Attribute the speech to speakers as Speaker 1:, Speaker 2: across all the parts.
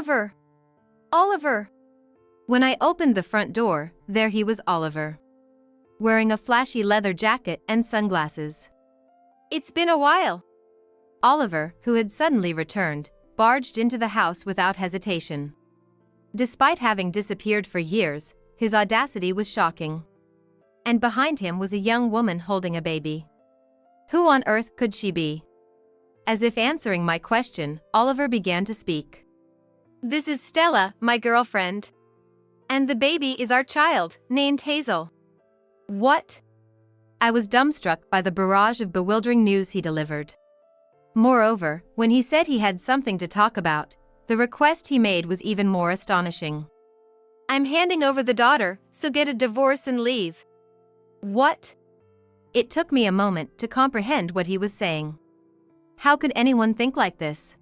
Speaker 1: Oliver! Oliver! When I opened the front door, there he was, Oliver, wearing a flashy leather jacket and sunglasses. It's been a while. Oliver, who had suddenly returned, barged into the house without hesitation. Despite having disappeared for years, his audacity was shocking. And behind him was a young woman holding a baby. Who on earth could she be? As if answering my question, Oliver began to speak. This is Stella, my girlfriend. And the baby is our child, named Hazel. What? I was dumbstruck by the barrage of bewildering news he delivered. Moreover, when he said he had something to talk about, the request he made was even more astonishing. I'm handing over the daughter, so get a divorce and leave. What? It took me a moment to comprehend what he was saying. How could anyone think like this?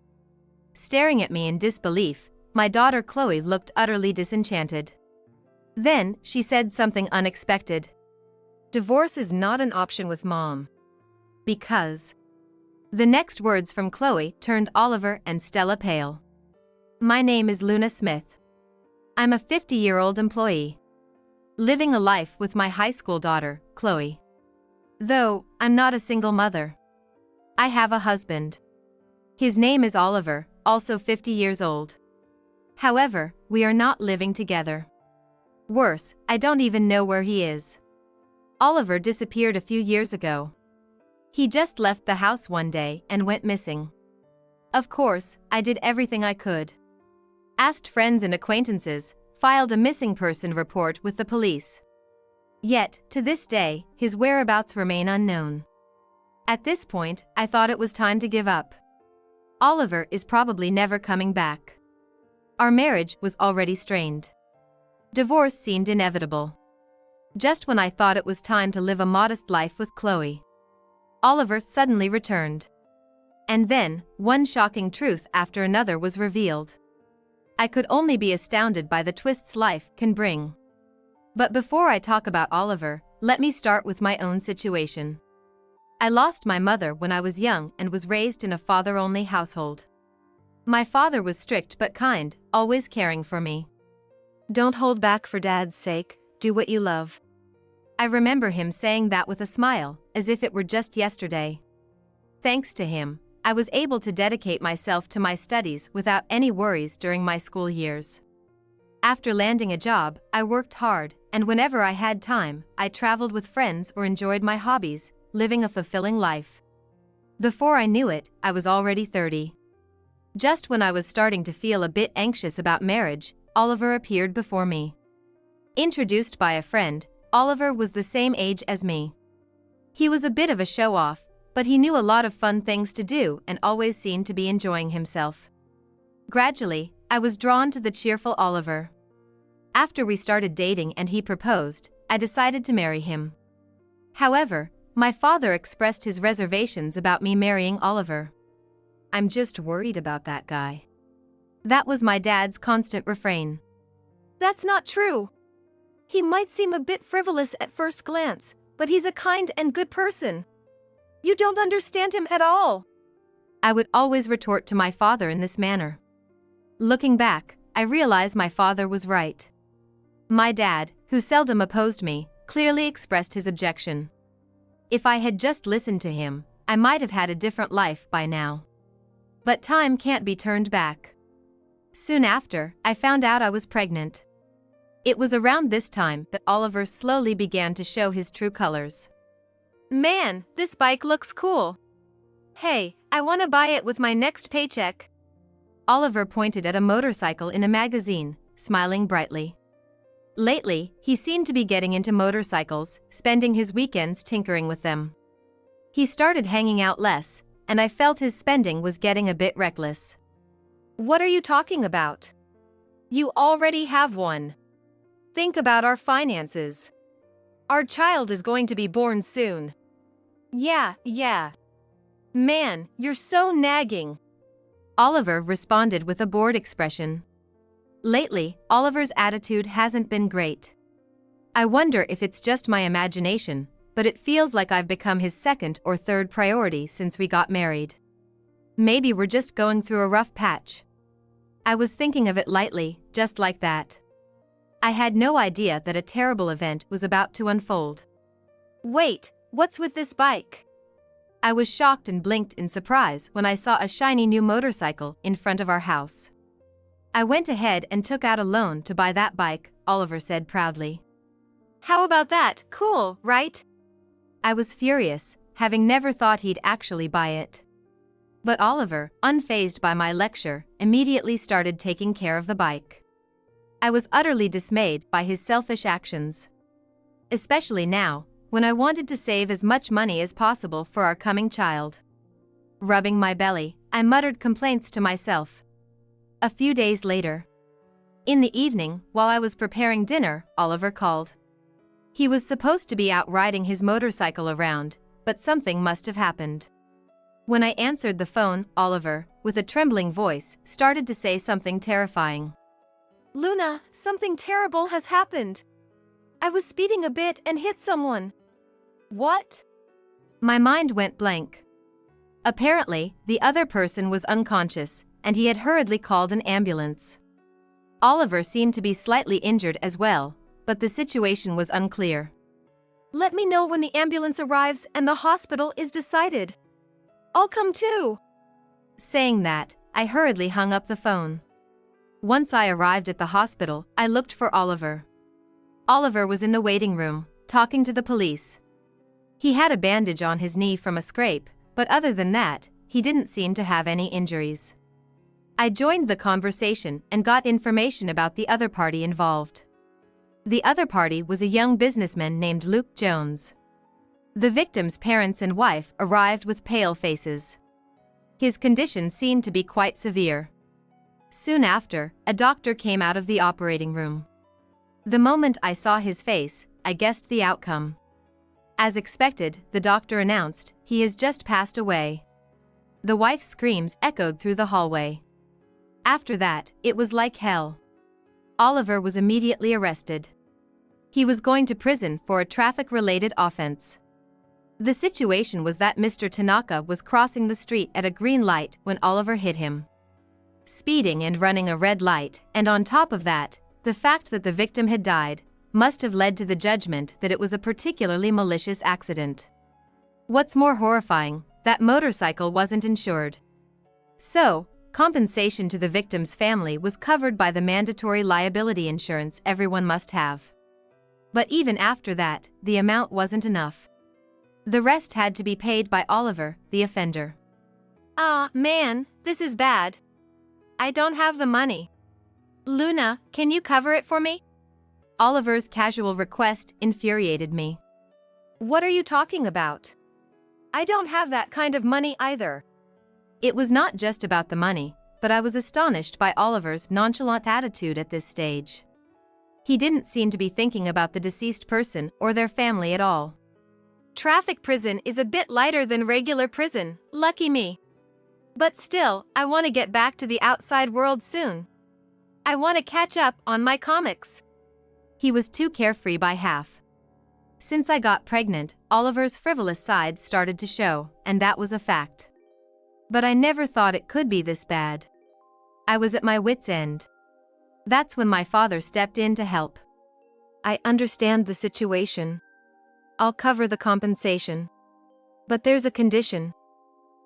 Speaker 1: Staring at me in disbelief, my daughter Chloe looked utterly disenchanted. Then, she said something unexpected. Divorce is not an option with Mom. Because. The next words from Chloe turned Oliver and Stella pale. My name is Luna Smith. I'm a 50-year-old employee, living a life with my high school daughter, Chloe. Though, I'm not a single mother. I have a husband. His name is Oliver, also 50 years old. However, we are not living together. Worse, I don't even know where he is. Oliver disappeared a few years ago. He just left the house one day and went missing. Of course, I did everything I could. Asked friends and acquaintances, filed a missing person report with the police. Yet, to this day, his whereabouts remain unknown. At this point, I thought it was time to give up. Oliver is probably never coming back. Our marriage was already strained. Divorce seemed inevitable. Just when I thought it was time to live a modest life with Chloe, Oliver suddenly returned. And then, one shocking truth after another was revealed. I could only be astounded by the twists life can bring. But before I talk about Oliver, let me start with my own situation. I lost my mother when I was young and was raised in a father-only household. My father was strict but kind, always caring for me. Don't hold back for Dad's sake, do what you love. I remember him saying that with a smile, as if it were just yesterday. Thanks to him, I was able to dedicate myself to my studies without any worries during my school years. After landing a job, I worked hard, and whenever I had time, I traveled with friends or enjoyed my hobbies, living a fulfilling life. Before I knew it, I was already 30. Just when I was starting to feel a bit anxious about marriage, Oliver appeared before me. Introduced by a friend, Oliver was the same age as me. He was a bit of a show-off, but he knew a lot of fun things to do and always seemed to be enjoying himself. Gradually, I was drawn to the cheerful Oliver. After we started dating and he proposed, I decided to marry him. However, my father expressed his reservations about me marrying Oliver. I'm just worried about that guy. That was my dad's constant refrain. That's not true. He might seem a bit frivolous at first glance, but he's a kind and good person. You don't understand him at all. I would always retort to my father in this manner. Looking back, I realize my father was right. My dad, who seldom opposed me, clearly expressed his objection. If I had just listened to him, I might have had a different life by now. But time can't be turned back. Soon after, I found out I was pregnant. It was around this time that Oliver slowly began to show his true colors. Man, this bike looks cool. Hey, I want to buy it with my next paycheck. Oliver pointed at a motorcycle in a magazine, smiling brightly. Lately, he seemed to be getting into motorcycles, spending his weekends tinkering with them. He started hanging out less, and I felt his spending was getting a bit reckless. What are you talking about? You already have one. Think about our finances. Our child is going to be born soon. Yeah. Man, you're so nagging. Oliver responded with a bored expression. Lately, Oliver's attitude hasn't been great. I wonder if it's just my imagination, but it feels like I've become his second or third priority since we got married. Maybe we're just going through a rough patch. I was thinking of it lightly, just like that. I had no idea that a terrible event was about to unfold. Wait, what's with this bike? I was shocked and blinked in surprise when I saw a shiny new motorcycle in front of our house. I went ahead and took out a loan to buy that bike, Oliver said proudly. How about that? Cool, right? I was furious, having never thought he'd actually buy it. But Oliver, unfazed by my lecture, immediately started taking care of the bike. I was utterly dismayed by his selfish actions. Especially now, when I wanted to save as much money as possible for our coming child. Rubbing my belly, I muttered complaints to myself. A few days later. In the evening, while I was preparing dinner, Oliver called. He was supposed to be out riding his motorcycle around, but something must have happened. When I answered the phone, Oliver, with a trembling voice, started to say something terrifying. Luna, something terrible has happened. I was speeding a bit and hit someone. What? My mind went blank. Apparently, the other person was unconscious, and he had hurriedly called an ambulance. Oliver seemed to be slightly injured as well, but the situation was unclear. Let me know when the ambulance arrives and the hospital is decided. I'll come too. Saying that, I hurriedly hung up the phone. Once I arrived at the hospital, I looked for Oliver. Oliver was in the waiting room, talking to the police. He had a bandage on his knee from a scrape, but other than that, he didn't seem to have any injuries. I joined the conversation and got information about the other party involved. The other party was a young businessman named Luke Jones. The victim's parents and wife arrived with pale faces. His condition seemed to be quite severe. Soon after, a doctor came out of the operating room. The moment I saw his face, I guessed the outcome. As expected, the doctor announced, he has just passed away. The wife's screams echoed through the hallway. After that, it was like hell. Oliver was immediately arrested. He was going to prison for a traffic-related offense. The situation was that Mr. Tanaka was crossing the street at a green light when Oliver hit him. Speeding and running a red light, and on top of that, the fact that the victim had died, must have led to the judgment that it was a particularly malicious accident. What's more horrifying, that motorcycle wasn't insured. So, compensation to the victim's family was covered by the mandatory liability insurance everyone must have. But even after that, the amount wasn't enough. The rest had to be paid by Oliver, the offender. Ah, man, this is bad. I don't have the money. Luna, can you cover it for me? Oliver's casual request infuriated me. What are you talking about? I don't have that kind of money either. It was not just about the money, but I was astonished by Oliver's nonchalant attitude at this stage. He didn't seem to be thinking about the deceased person or their family at all. Traffic prison is a bit lighter than regular prison, lucky me. But still, I want to get back to the outside world soon. I want to catch up on my comics. He was too carefree by half. Since I got pregnant, Oliver's frivolous side started to show, and that was a fact. But I never thought it could be this bad. I was at my wit's end. That's when my father stepped in to help. I understand the situation. I'll cover the compensation. But there's a condition.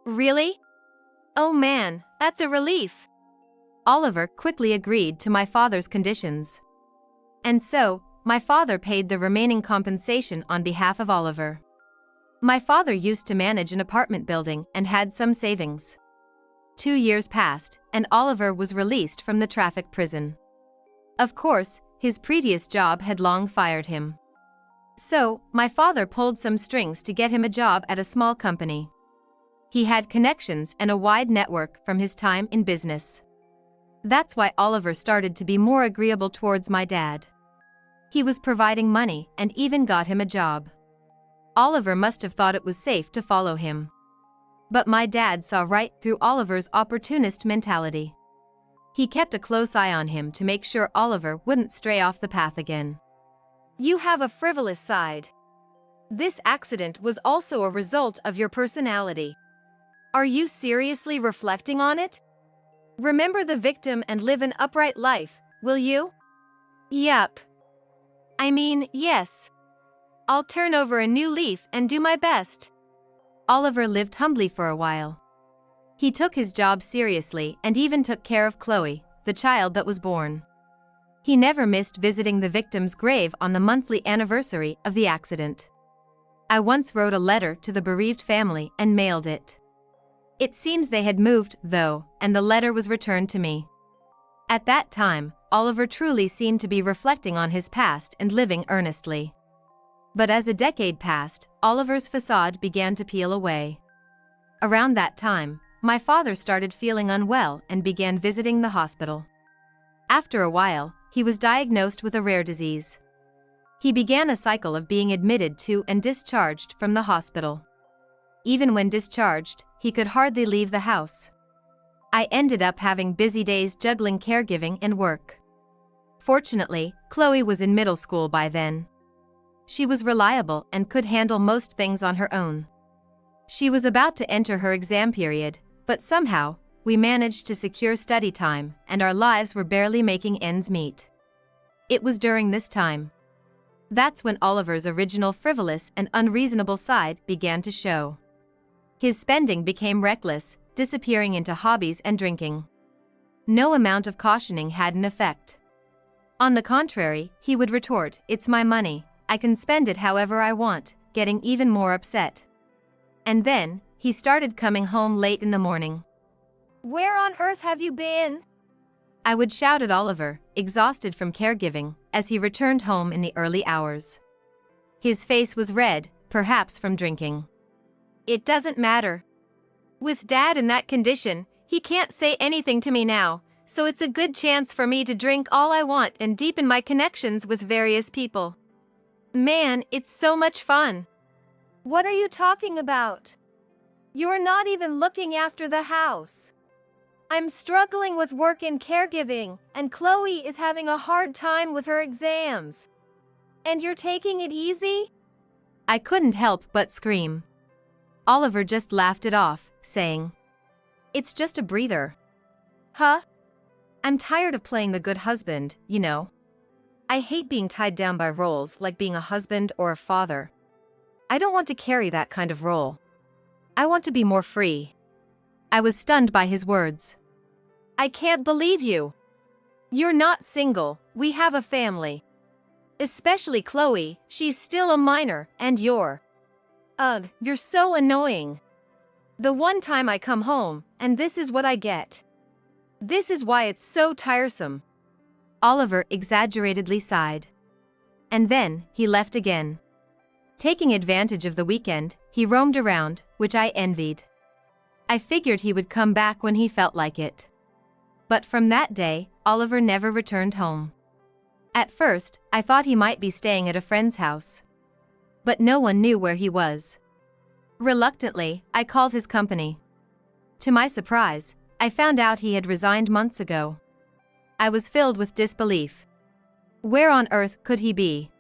Speaker 1: Really? Oh man, that's a relief. Oliver quickly agreed to my father's conditions. And so, my father paid the remaining compensation on behalf of Oliver. My father used to manage an apartment building and had some savings. 2 years passed, and Oliver was released from the traffic prison. Of course, his previous job had long fired him. So, my father pulled some strings to get him a job at a small company. He had connections and a wide network from his time in business. That's why Oliver started to be more agreeable towards my dad. He was providing money and even got him a job. Oliver must have thought it was safe to follow him. But my dad saw right through Oliver's opportunist mentality. He kept a close eye on him to make sure Oliver wouldn't stray off the path again. You have a frivolous side. This accident was also a result of your personality. Are you seriously reflecting on it? Remember the victim and live an upright life, will you? Yup. I mean, yes. I'll turn over a new leaf and do my best. Oliver lived humbly for a while. He took his job seriously and even took care of Chloe, the child that was born. He never missed visiting the victim's grave on the monthly anniversary of the accident. I once wrote a letter to the bereaved family and mailed it. It seems they had moved, though, and the letter was returned to me. At that time, Oliver truly seemed to be reflecting on his past and living earnestly. But as a decade passed, Oliver's facade began to peel away. Around that time, my father started feeling unwell and began visiting the hospital. After a while, he was diagnosed with a rare disease. He began a cycle of being admitted to and discharged from the hospital. Even when discharged, he could hardly leave the house. I ended up having busy days juggling caregiving and work. Fortunately, Chloe was in middle school by then. She was reliable and could handle most things on her own. She was about to enter her exam period, but somehow, we managed to secure study time, and our lives were barely making ends meet. It was during this time. That's when Oliver's original frivolous and unreasonable side began to show. His spending became reckless, disappearing into hobbies and drinking. No amount of cautioning had an effect. On the contrary, he would retort, "It's my money, I can spend it however I want," getting even more upset. And then, he started coming home late in the morning. "Where on earth have you been?" I would shout at Oliver, exhausted from caregiving, as he returned home in the early hours. His face was red, perhaps from drinking. "It doesn't matter. With Dad in that condition, he can't say anything to me now, so it's a good chance for me to drink all I want and deepen my connections with various people. Man, it's so much fun." "What are you talking about? You're not even looking after the house. I'm struggling with work and caregiving, and Chloe is having a hard time with her exams. And you're taking it easy?" I couldn't help but scream. Oliver just laughed it off, saying, "It's just a breather." "Huh? I'm tired of playing the good husband, you know. I hate being tied down by roles like being a husband or a father. I don't want to carry that kind of role. I want to be more free." I was stunned by his words. "I can't believe you. You're not single, we have a family. Especially Chloe, she's still a minor, and you're... Ugh, you're so annoying. The one time I come home, and this is what I get. This is why it's so tiresome." Oliver exaggeratedly sighed. And then, he left again. Taking advantage of the weekend, he roamed around, which I envied. I figured he would come back when he felt like it. But from that day, Oliver never returned home. At first, I thought he might be staying at a friend's house. But no one knew where he was. Reluctantly, I called his company. To my surprise, I found out he had resigned months ago. I was filled with disbelief. Where on earth could he be?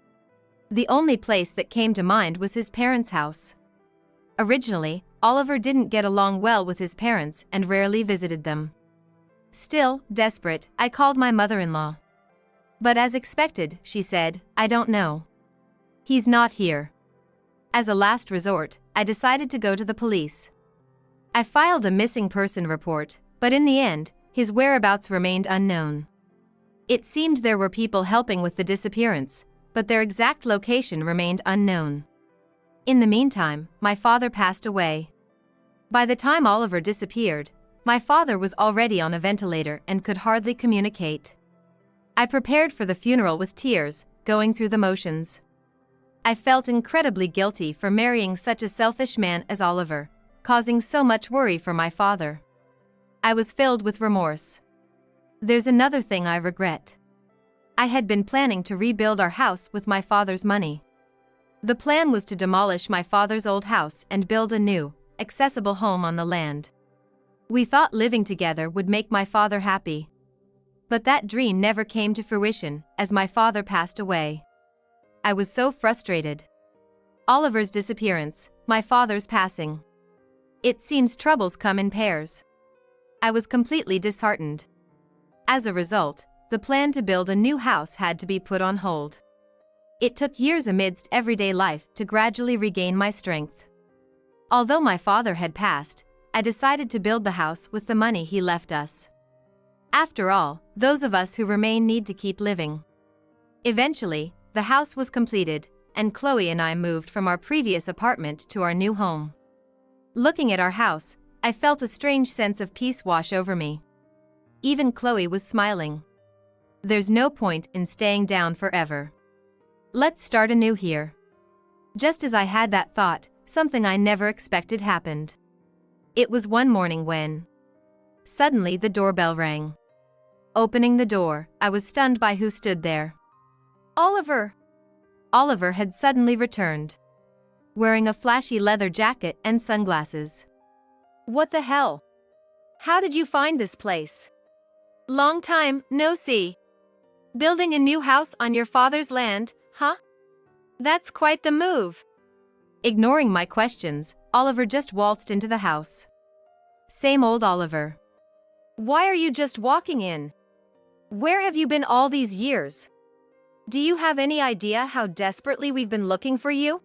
Speaker 1: The only place that came to mind was his parents' house. Originally, Oliver didn't get along well with his parents and rarely visited them. Still, desperate, I called my mother-in-law. But as expected, she said, "I don't know. He's not here." As a last resort, I decided to go to the police. I filed a missing person report, but in the end, his whereabouts remained unknown. It seemed there were people helping with the disappearance, but their exact location remained unknown. In the meantime, my father passed away. By the time Oliver disappeared, my father was already on a ventilator and could hardly communicate. I prepared for the funeral with tears, going through the motions. I felt incredibly guilty for marrying such a selfish man as Oliver, causing so much worry for my father. I was filled with remorse. There's another thing I regret. I had been planning to rebuild our house with my father's money. The plan was to demolish my father's old house and build a new, accessible home on the land. We thought living together would make my father happy. But that dream never came to fruition, as my father passed away. I was so frustrated. Oliver's disappearance, my father's passing. It seems troubles come in pairs. I was completely disheartened. As a result, the plan to build a new house had to be put on hold. It took years amidst everyday life to gradually regain my strength. Although my father had passed, I decided to build the house with the money he left us. After all, those of us who remain need to keep living. Eventually, the house was completed, and Chloe and I moved from our previous apartment to our new home. Looking at our house, I felt a strange sense of peace wash over me. Even Chloe was smiling. There's no point in staying down forever. Let's start anew here. Just as I had that thought, something I never expected happened. It was one morning when suddenly the doorbell rang. Opening the door, I was stunned by who stood there. Oliver! Oliver had suddenly returned, wearing a flashy leather jacket and sunglasses. What the hell? How did you find this place? Long time, no see. Building a new house on your father's land, huh? That's quite the move. Ignoring my questions, Oliver just waltzed into the house. Same old Oliver. Why are you just walking in? Where have you been all these years? Do you have any idea how desperately we've been looking for you?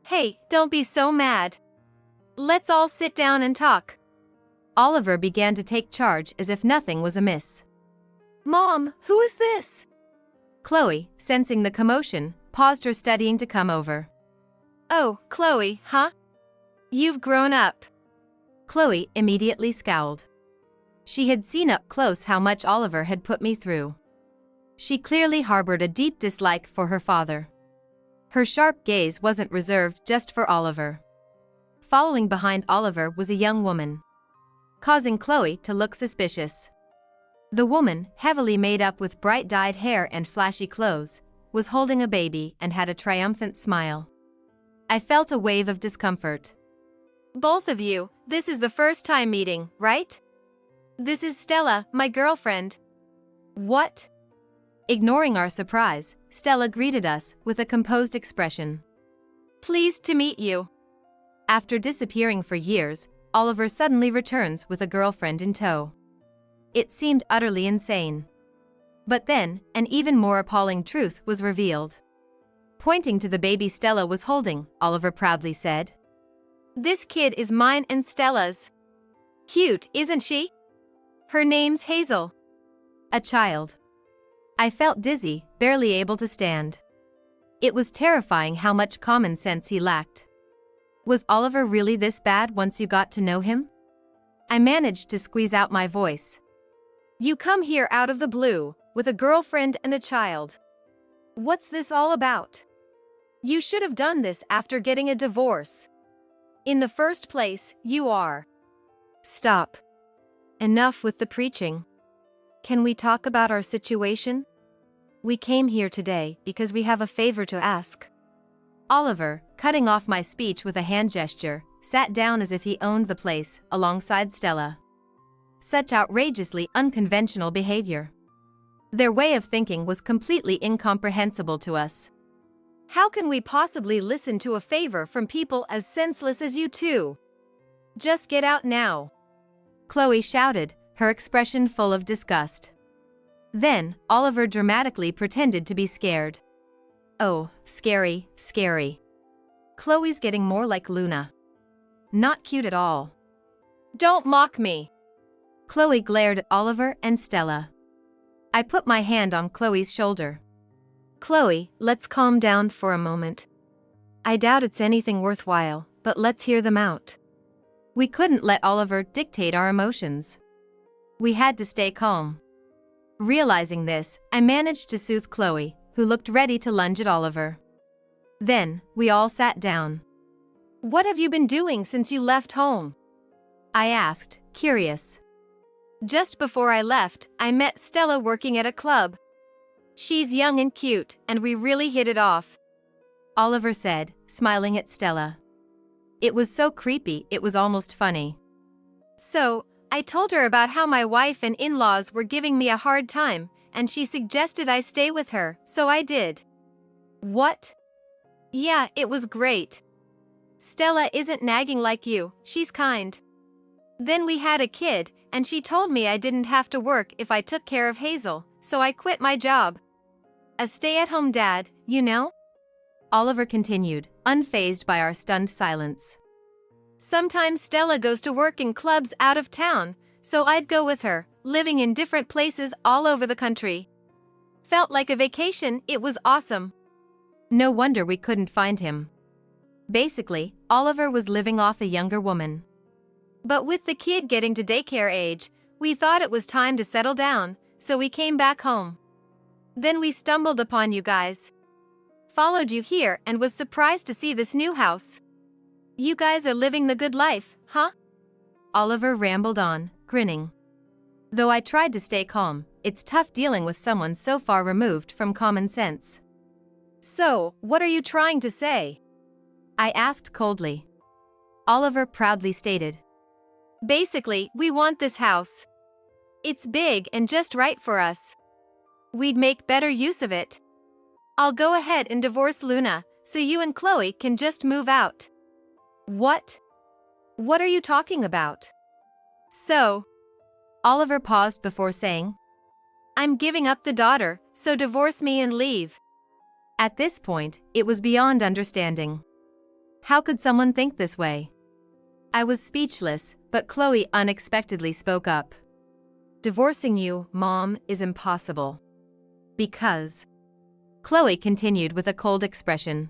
Speaker 1: Hey, don't be so mad. Let's all sit down and talk. Oliver began to take charge as if nothing was amiss. Mom, who is this? Chloe, sensing the commotion, paused her studying to come over. Oh, Chloe, huh? You've grown up. Chloe immediately scowled. She had seen up close how much Oliver had put me through. She clearly harbored a deep dislike for her father. Her sharp gaze wasn't reserved just for Oliver. Following behind Oliver was a young woman, causing Chloe to look suspicious. The woman, heavily made up with bright-dyed hair and flashy clothes, was holding a baby and had a triumphant smile. I felt a wave of discomfort. Both of you, this is the first time meeting, right? This is Stella, my girlfriend. What? Ignoring our surprise, Stella greeted us with a composed expression. Pleased to meet you. After disappearing for years, Oliver suddenly returns with a girlfriend in tow. It seemed utterly insane. But then, an even more appalling truth was revealed. Pointing to the baby Stella was holding, Oliver proudly said, "This kid is mine and Stella's. Cute, isn't she? Her name's Hazel." A child. I felt dizzy, barely able to stand. It was terrifying how much common sense he lacked. Was Oliver really this bad once you got to know him? I managed to squeeze out my voice. You come here out of the blue, with a girlfriend and a child. What's this all about? You should have done this after getting a divorce. In the first place, you are. Stop. Enough with the preaching. Can we talk about our situation? We came here today because we have a favor to ask. Oliver, cutting off my speech with a hand gesture, sat down as if he owned the place, alongside Stella. Such outrageously unconventional behavior. Their way of thinking was completely incomprehensible to us. How can we possibly listen to a favor from people as senseless as you two? Just get out now. Chloe shouted, her expression full of disgust. Then, Oliver dramatically pretended to be scared. Oh, scary, scary. Chloe's getting more like Luna. Not cute at all. Don't mock me. Chloe glared at Oliver and Stella. I put my hand on Chloe's shoulder. Chloe, let's calm down for a moment. I doubt it's anything worthwhile, but let's hear them out. We couldn't let Oliver dictate our emotions. We had to stay calm. Realizing this, I managed to soothe Chloe, who looked ready to lunge at Oliver. Then, we all sat down. What have you been doing since you left home? I asked, curious. Just before I left, I met Stella working at a club. She's young and cute, and we really hit it off. Oliver said, smiling at Stella. It was so creepy, it was almost funny. So, I told her about how my wife and in-laws were giving me a hard time, and she suggested I stay with her, so I did. What? Yeah, it was great. Stella isn't nagging like you, she's kind. Then we had a kid, and she told me I didn't have to work if I took care of Hazel, so I quit my job. A stay-at-home dad, you know? Oliver continued, unfazed by our stunned silence. Sometimes Stella goes to work in clubs out of town, so I'd go with her, living in different places all over the country. Felt like a vacation, it was awesome. No wonder we couldn't find him. Basically, Oliver was living off a younger woman. But with the kid getting to daycare age, we thought it was time to settle down, so we came back home. Then we stumbled upon you guys. Followed you here and was surprised to see this new house. You guys are living the good life, huh? Oliver rambled on, grinning. Though I tried to stay calm, it's tough dealing with someone so far removed from common sense. So, what are you trying to say? I asked coldly. Oliver proudly stated. Basically, we want this house. It's big and just right for us. We'd make better use of it. I'll go ahead and divorce Luna, so you and Chloe can just move out. What? What are you talking about? So, Oliver paused before saying, I'm giving up the daughter, so divorce me and leave. At this point, it was beyond understanding. How could someone think this way? I was speechless, but Chloe unexpectedly spoke up. Divorcing you, Mom, is impossible. Because... Chloe continued with a cold expression.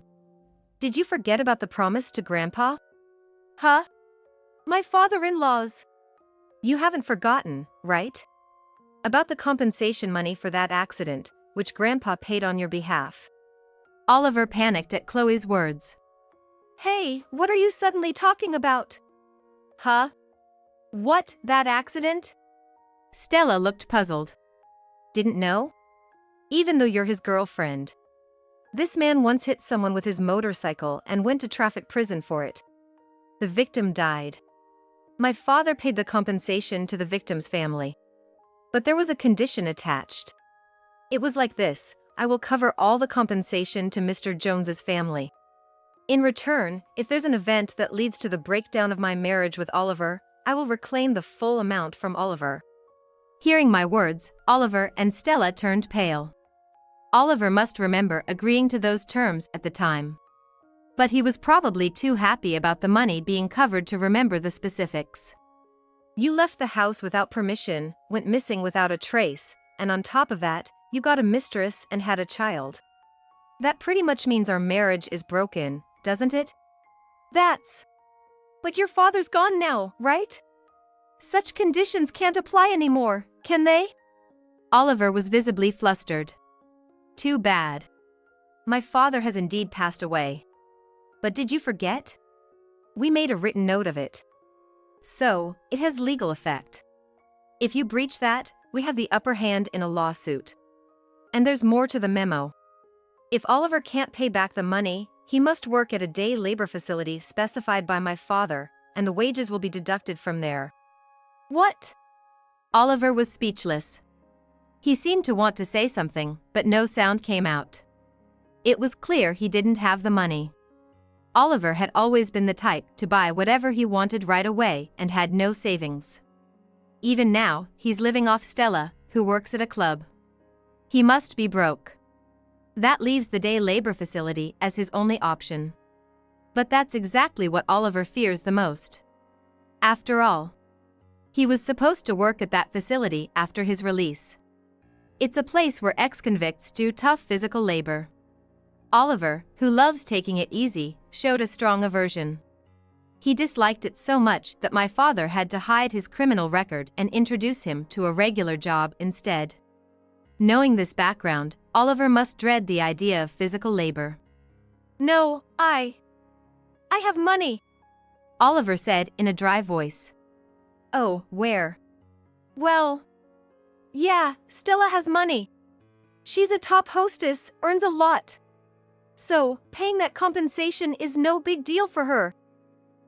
Speaker 1: Did you forget about the promise to Grandpa? Huh? My father-in-law's. You haven't forgotten, right? About the compensation money for that accident, which Grandpa paid on your behalf. Oliver panicked at Chloe's words. Hey, what are you suddenly talking about? Huh? What, that accident? Stella looked puzzled. Didn't know? Even though you're his girlfriend. This man once hit someone with his motorcycle and went to traffic prison for it. The victim died. My father paid the compensation to the victim's family. But there was a condition attached. It was like this: I will cover all the compensation to Mr. Jones's family. In return, if there's an event that leads to the breakdown of my marriage with Oliver, I will reclaim the full amount from Oliver. Hearing my words, Oliver and Stella turned pale. Oliver must remember agreeing to those terms at the time. But he was probably too happy about the money being covered to remember the specifics. You left the house without permission, went missing without a trace, and on top of that, you got a mistress and had a child. That pretty much means our marriage is broken, doesn't it? That's... But your father's gone now, right? Such conditions can't apply anymore, can they? Oliver was visibly flustered. Too bad. My father has indeed passed away. But did you forget? We made a written note of it. So, it has legal effect. If you breach that, we have the upper hand in a lawsuit. And there's more to the memo. If Oliver can't pay back the money, he must work at a day labor facility specified by my father, and the wages will be deducted from there. What? Oliver was speechless. He seemed to want to say something, but no sound came out. It was clear he didn't have the money. Oliver had always been the type to buy whatever he wanted right away and had no savings. Even now, he's living off Stella, who works at a club. He must be broke. That leaves the day labor facility as his only option. But that's exactly what Oliver fears the most. After all, he was supposed to work at that facility after his release. It's a place where ex-convicts do tough physical labor. Oliver, who loves taking it easy, showed a strong aversion. He disliked it so much that my father had to hide his criminal record and introduce him to a regular job instead. Knowing this background, Oliver must dread the idea of physical labor. No, I have money, Oliver said in a dry voice. Oh, where? Well, yeah, Stella has money. She's a top hostess, earns a lot. So, paying that compensation is no big deal for her.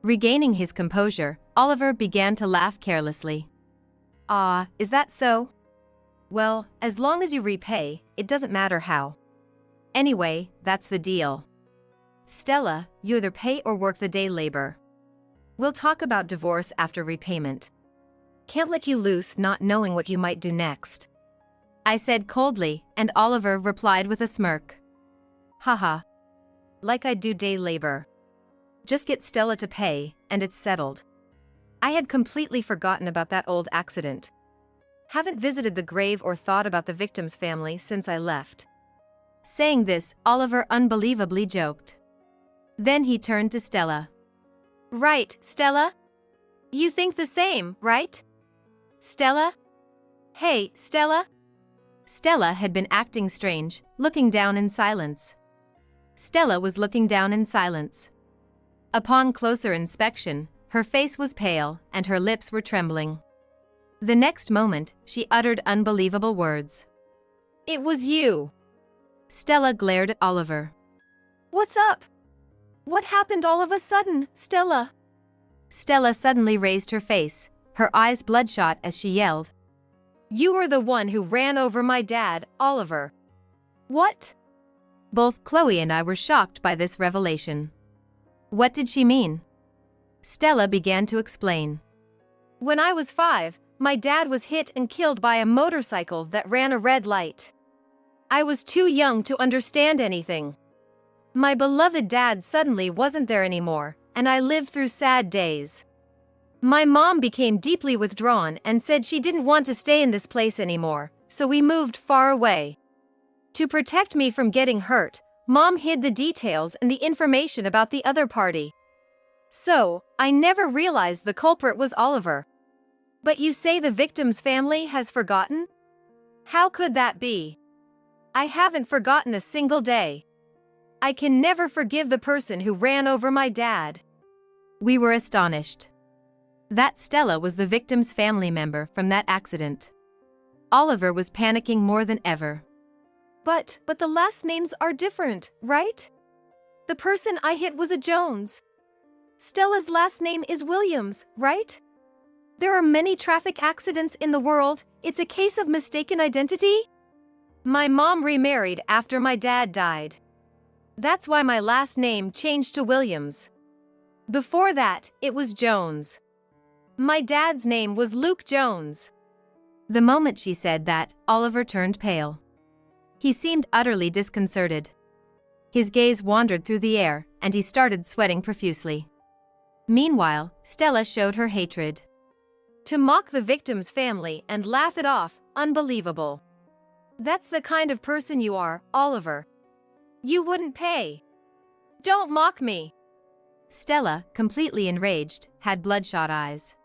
Speaker 1: Regaining his composure, Oliver began to laugh carelessly. Ah, is that so? Well, as long as you repay, it doesn't matter how. Anyway, that's the deal. Stella, you either pay or work the day labor. We'll talk about divorce after repayment. Can't let you loose not knowing what you might do next. I said coldly, and Oliver replied with a smirk. Haha. Like I do day labor. Just get Stella to pay, and it's settled. I had completely forgotten about that old accident. Haven't visited the grave or thought about the victim's family since I left. Saying this, Oliver unbelievably joked. Then he turned to Stella. Right, Stella? You think the same, right? Stella? Hey, Stella? Stella had been acting strange, looking down in silence. Stella was looking down in silence. Upon closer inspection, her face was pale and her lips were trembling. The next moment, she uttered unbelievable words. It was you. Stella glared at Oliver. What's up? What happened all of a sudden, Stella? Stella suddenly raised her face, her eyes bloodshot as she yelled. You were the one who ran over my dad, Oliver. What? Both Chloe and I were shocked by this revelation. What did she mean? Stella began to explain. When I was 5, my dad was hit and killed by a motorcycle that ran a red light. I was too young to understand anything. My beloved dad suddenly wasn't there anymore, and I lived through sad days. My mom became deeply withdrawn and said she didn't want to stay in this place anymore, so we moved far away. To protect me from getting hurt, Mom hid the details and the information about the other party. So, I never realized the culprit was Oliver. But you say the victim's family has forgotten? How could that be? I haven't forgotten a single day. I can never forgive the person who ran over my dad. We were astonished. That Stella was the victim's family member from that accident. Oliver was panicking more than ever. But the last names are different, right? The person I hit was a Jones. Stella's last name is Williams, right? There are many traffic accidents in the world. It's a case of mistaken identity? My mom remarried after my dad died. That's why my last name changed to Williams. Before that, it was Jones. My dad's name was Luke Jones. The moment she said that, Oliver turned pale. He seemed utterly disconcerted. His gaze wandered through the air, and he started sweating profusely. Meanwhile, Stella showed her hatred. To mock the victim's family and laugh it off, unbelievable. That's the kind of person you are, Oliver. You wouldn't pay. Don't mock me. Stella, completely enraged, had bloodshot eyes.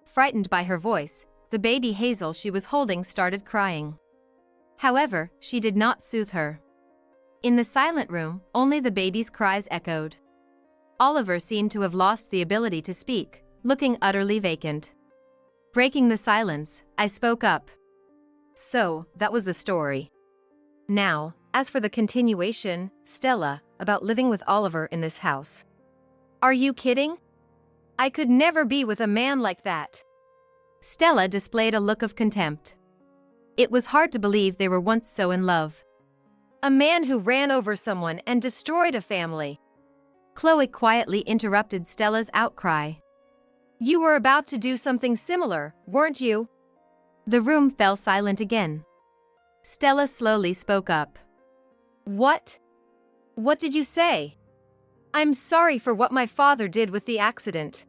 Speaker 1: Frightened by her voice, the baby Hazel she was holding started crying. However, she did not soothe her. In the silent room, only the baby's cries echoed. Oliver seemed to have lost the ability to speak, looking utterly vacant. Breaking the silence, I spoke up. So, that was the story. Now, as for the continuation, Stella, about living with Oliver in this house. Are you kidding? I could never be with a man like that. Stella displayed a look of contempt. It was hard to believe they were once so in love. A man who ran over someone and destroyed a family. Chloe quietly interrupted Stella's outcry. You were about to do something similar, weren't you? The room fell silent again. Stella slowly spoke up. What? What did you say? I'm sorry for what my father did with the accident.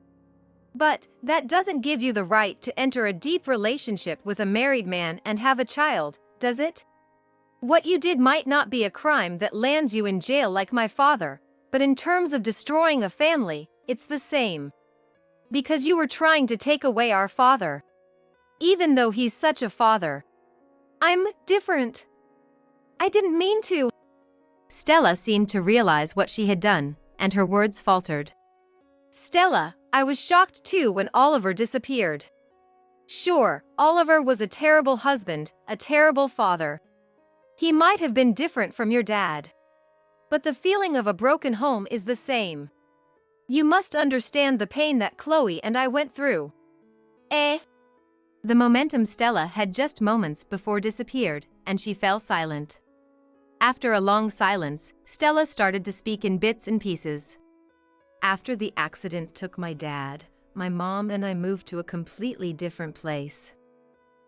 Speaker 1: But that doesn't give you the right to enter a deep relationship with a married man and have a child, does it? What you did might not be a crime that lands you in jail like my father, but in terms of destroying a family, it's the same. Because you were trying to take away our father. Even though he's such a father. I'm different. I didn't mean to. Stella seemed to realize what she had done, and her words faltered. Stella, I was shocked too when Oliver disappeared. Sure, Oliver was a terrible husband, a terrible father. He might have been different from your dad. But the feeling of a broken home is the same. You must understand the pain that Chloe and I went through. The momentum Stella had just moments before disappeared, and she fell silent. After a long silence, Stella started to speak in bits and pieces. After the accident took my dad, my mom and I moved to a completely different place.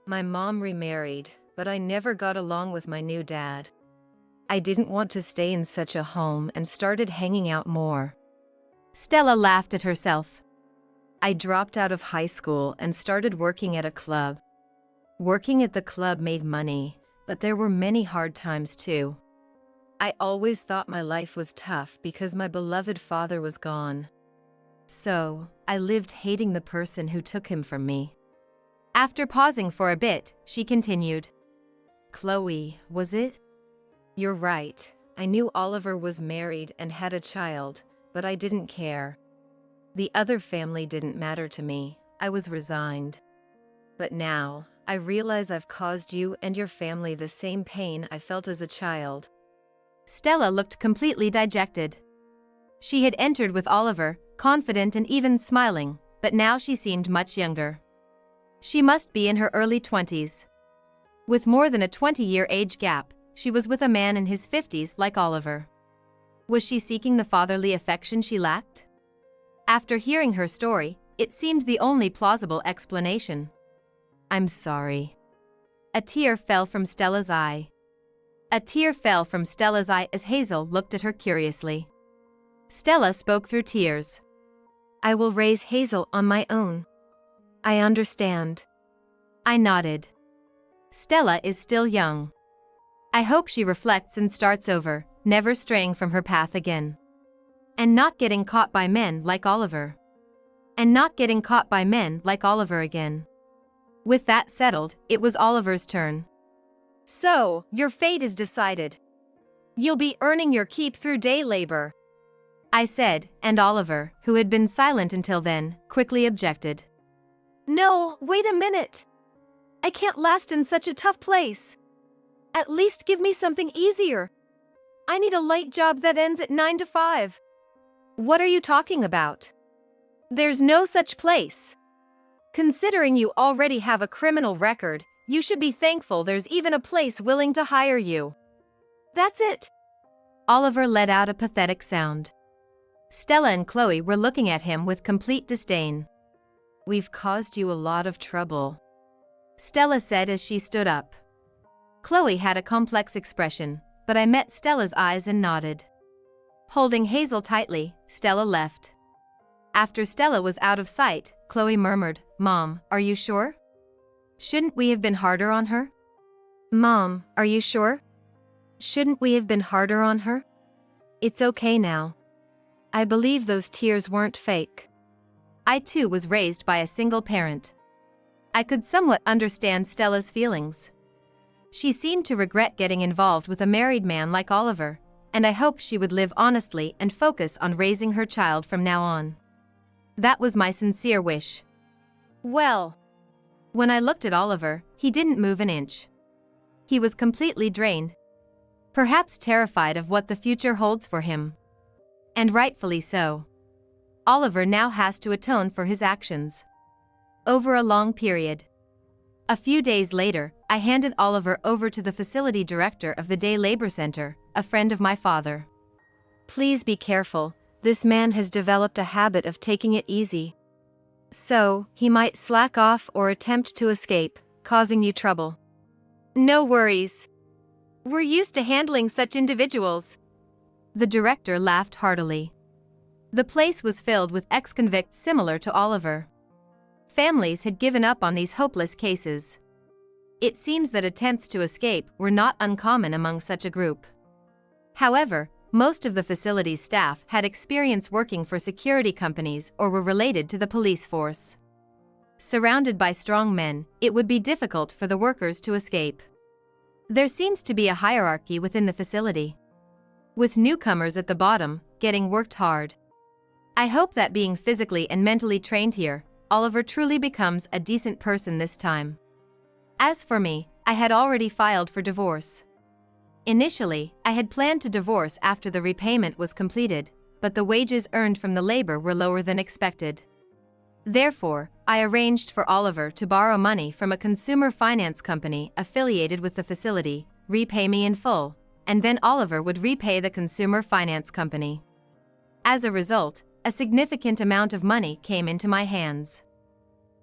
Speaker 1: My mom remarried, but I never got along with my new dad. I didn't want to stay in such a home and started hanging out more. Stella laughed at herself. I dropped out of high school and started working at a club. Working at the club made money, but there were many hard times too. I always thought my life was tough because my beloved father was gone. So, I lived hating the person who took him from me. After pausing for a bit, she continued. Chloe, was it? You're right. I knew Oliver was married and had a child, but I didn't care. The other family didn't matter to me. I was resigned. But now, I realize I've caused you and your family the same pain I felt as a child. Stella looked completely dejected. She had entered with Oliver, confident and even smiling, but now she seemed much younger. She must be in her early 20s. With more than a 20-year age gap, she was with a man in his 50s like Oliver. Was she seeking the fatherly affection she lacked? After hearing her story, it seemed the only plausible explanation. I'm sorry. A tear fell from Stella's eye. A tear fell from Stella's eye as Hazel looked at her curiously. Stella spoke through tears. I will raise Hazel on my own. I understand. I nodded. Stella is still young. I hope she reflects and starts over, never straying from her path again. And not getting caught by men like Oliver. And not getting caught by men like Oliver again. With that settled, it was Oliver's turn. So, your fate is decided. You'll be earning your keep through day labor, I said, and Oliver, who had been silent until then, quickly objected. No, wait a minute. I can't last in such a tough place. At least give me something easier. I need a light job that ends at 9 to 5. What are you talking about? There's no such place. Considering you already have a criminal record, you should be thankful there's even a place willing to hire you. That's it. Oliver let out a pathetic sound. Stella and Chloe were looking at him with complete disdain. We've caused you a lot of trouble, Stella said as she stood up. Chloe had a complex expression, but I met Stella's eyes and nodded. Holding Hazel tightly, Stella left. After Stella was out of sight, Chloe murmured, Mom, are you sure? Shouldn't we have been harder on her? Mom, are you sure? Shouldn't we have been harder on her? It's okay now. I believe those tears weren't fake. I too was raised by a single parent. I could somewhat understand Stella's feelings. She seemed to regret getting involved with a married man like Oliver, and I hoped she would live honestly and focus on raising her child from now on. That was my sincere wish. Well, when I looked at Oliver, he didn't move an inch. He was completely drained. Perhaps terrified of what the future holds for him. And rightfully so. Oliver now has to atone for his actions. Over a long period. A few days later, I handed Oliver over to the facility director of the day labor center, a friend of my father. Please be careful, this man has developed a habit of taking it easy. So, he might slack off or attempt to escape, causing you trouble. No worries. We're used to handling such individuals. The director laughed heartily. The place was filled with ex-convicts similar to Oliver. Families had given up on these hopeless cases. It seems that attempts to escape were not uncommon among such a group. However, most of the facility's staff had experience working for security companies or were related to the police force. Surrounded by strong men, it would be difficult for the workers to escape. There seems to be a hierarchy within the facility, with newcomers at the bottom, getting worked hard. I hope that being physically and mentally trained here, Oliver truly becomes a decent person this time. As for me, I had already filed for divorce. Initially, I had planned to divorce after the repayment was completed, but the wages earned from the labor were lower than expected. Therefore, I arranged for Oliver to borrow money from a consumer finance company affiliated with the facility, repay me in full, and then Oliver would repay the consumer finance company. As a result, a significant amount of money came into my hands.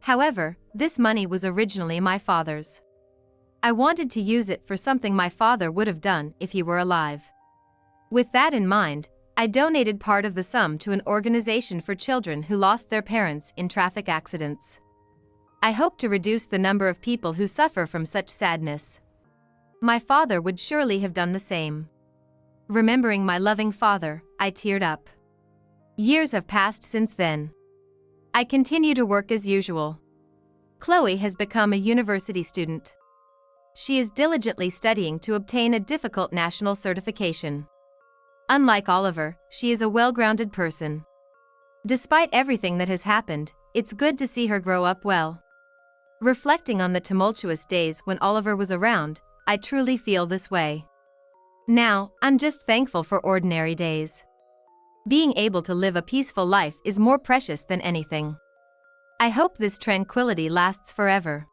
Speaker 1: However, this money was originally my father's. I wanted to use it for something my father would have done if he were alive. With that in mind, I donated part of the sum to an organization for children who lost their parents in traffic accidents. I hope to reduce the number of people who suffer from such sadness. My father would surely have done the same. Remembering my loving father, I teared up. Years have passed since then. I continue to work as usual. Chloe has become a university student. She is diligently studying to obtain a difficult national certification. Unlike Oliver, she is a well-grounded person. Despite everything that has happened, it's good to see her grow up well. Reflecting on the tumultuous days when Oliver was around, I truly feel this way. Now, I'm just thankful for ordinary days. Being able to live a peaceful life is more precious than anything. I hope this tranquility lasts forever.